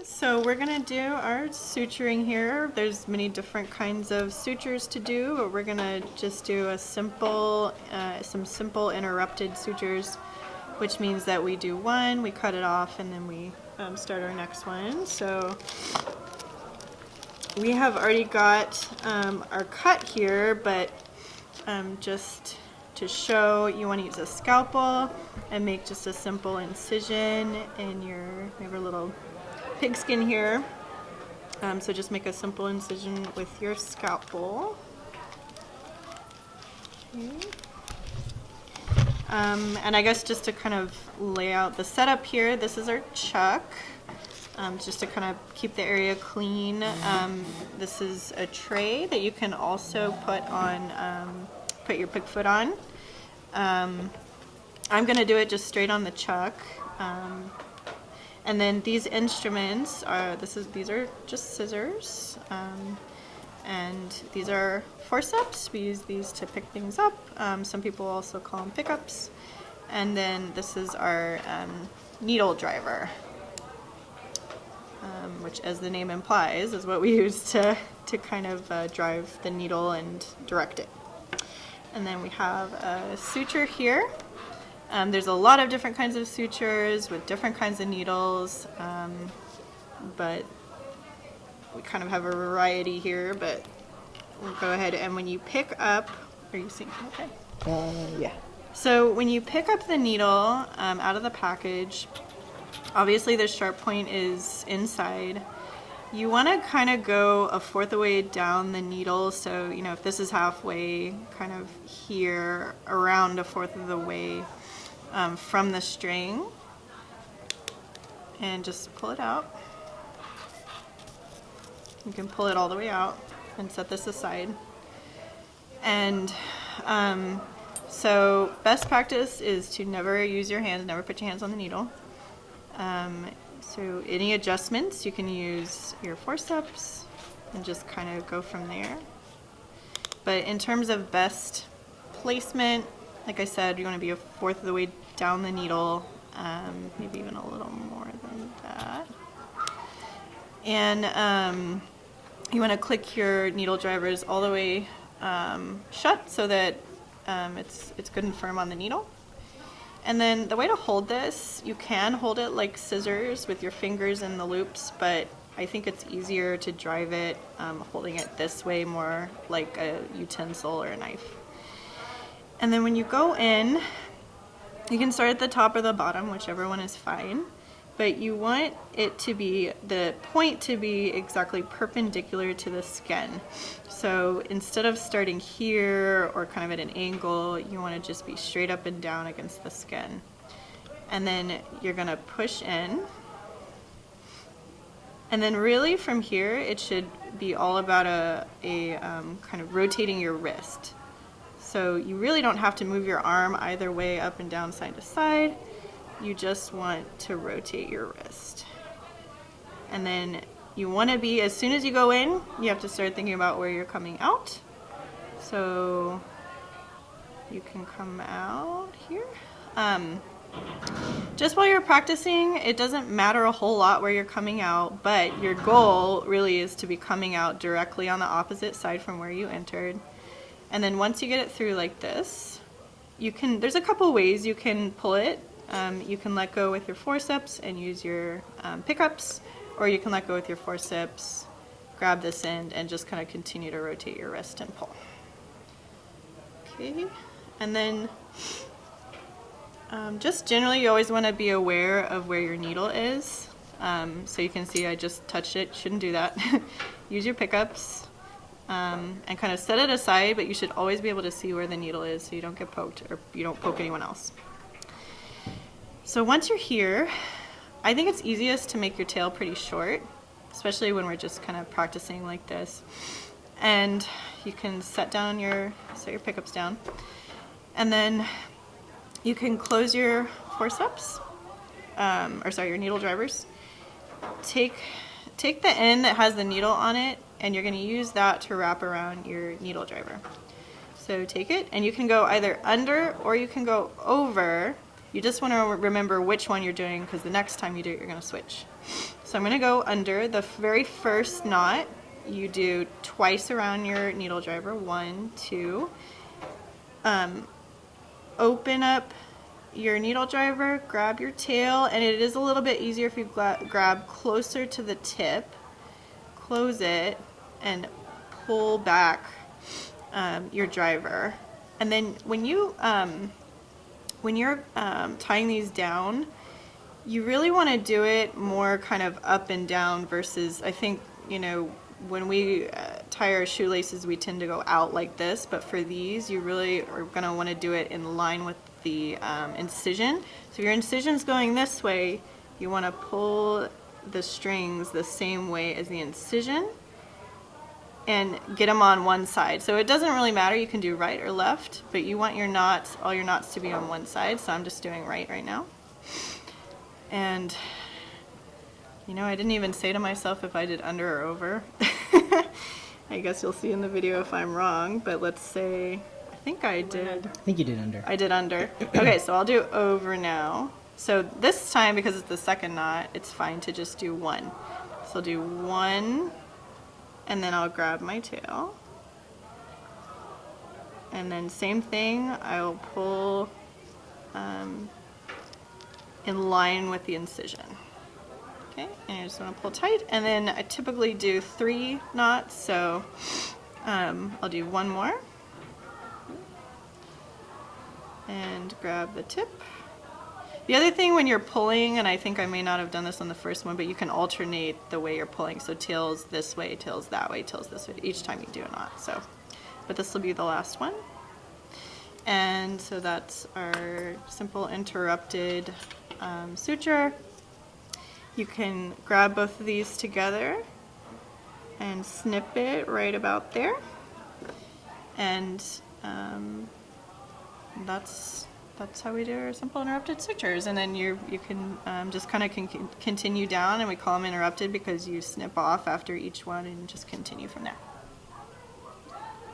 So we're gonna do our suturing here. There's many different kinds of sutures to do, but we're gonna just do a simple, some simple interrupted sutures, which means that we do one, we cut it off, and then we start our next one. So we have already got our cut here, but just to show, you want to use a scalpel and make just a simple incision in your little pigskin here. So just make a simple incision with your scalpel. Okay. And I guess just to kind of lay out the setup here, this is our chuck. Just to kind of keep the area clean. This is a tray that you can also put on, put your pig foot on. I'm going to do it just straight on the chuck. And then these instruments are, these are just scissors, and these are forceps. We use these to pick things up. Some people also call them pickups. And then this is our needle driver, which, as the name implies, is what we use to kind of drive the needle and direct it. And then we have a suture here. There's a lot of different kinds of sutures with different kinds of needles, but we kind of have a variety here, but we'll go ahead, and when you pick up, are you seeing? Okay. Yeah. So when you pick up the needle out of the package, obviously the sharp point is inside. You want to kind of go a fourth of the way down the needle, so you know, if this is halfway, kind of here, around a fourth of the way from the string, and just pull it out. You can pull it all the way out and set this aside. And so best practice is to never use your hands, never put your hands on the needle. So any adjustments, you can use your forceps and just kind of go from there. But in terms of best placement, like I said, you want to be a fourth of the way down the needle, maybe even a little more than that. And you want to click your needle drivers all the way shut so that it's good and firm on the needle. And then the way to hold this, you can hold it like scissors with your fingers in the loops, but I think it's easier to drive it holding it this way, more like a utensil or a knife. And then when you go in, you can start at the top or the bottom, whichever one is fine, but you want it to be, the point to be exactly perpendicular to the skin. So instead of starting here or kind of at an angle, you want to just be straight up and down against the skin. And then you're going to push in. And then really from here, it should be all about a kind of rotating your wrist. So you really don't have to move your arm either way, up and down, side to side. You just want to rotate your wrist. And then you want to be, as soon as you go in, you have to start thinking about where you're coming out. So you can come out here. Just while you're practicing, it doesn't matter a whole lot where you're coming out, but your goal really is to be coming out directly on the opposite side from where you entered. And then once you get it through like this, you can, there's a couple ways you can pull it. You can let go with your forceps and use your pickups, or you can let go with your forceps, grab this end, and just kind of continue to rotate your wrist and pull. Okay, and then just generally you always want to be aware of where your needle is. So you can see I just touched it, shouldn't do that. Use your pickups. And kind of set it aside, but you should always be able to see where the needle is so you don't get poked or you don't poke anyone else. So once you're here, I think it's easiest to make your tail pretty short, especially when we're just kind of practicing like this. And you can set your pickups down, and then you can close your forceps, your needle drivers. Take the end that has the needle on it, and you're going to use that to wrap around your needle driver. So take it, and you can go either under or you can go over You just want to remember which one you're doing, because the next time you do it, you're going to switch. So I'm going to go under the very first knot. You do twice around your needle driver, 1, 2. Open up your needle driver, grab your tail, and it is a little bit easier if you grab closer to the tip, close it, and pull back your driver. And then when you're tying these down, you really want to do it more kind of up and down versus, I think, when we tie our shoelaces, we tend to go out like this, but for these, you really are going to want to do it in line with the incision. So if your incision's going this way, you want to pull the strings the same way as the incision and get them on one side. So it doesn't really matter, you can do right or left, but you want your knots, all your knots, to be on one side. So I'm just doing right now. And I didn't even say to myself if I did under or over. I guess you'll see in the video if I'm wrong, but let's say, I think I did. I think you did under. I did under. Okay, so I'll do over now. So this time, because it's the second knot, it's fine to just do 1. So I'll do 1, and then I'll grab my tail. And then same thing, I'll pull in line with the incision. Okay, and you just want to pull tight, and then I typically do 3 knots, so I'll do 1 more and grab the tip. The other thing when you're pulling, and I think I may not have done this on the first one, but you can alternate the way you're pulling, so tails this way, tails that way, tails this way, each time you do a knot. So, but this will be the last one. And so that's our simple interrupted suture. You can grab both of these together and snip it right about there, and that's how we do our simple interrupted sutures. And then you can just kind of continue down, and we call them interrupted because you snip off after each one and just continue from there.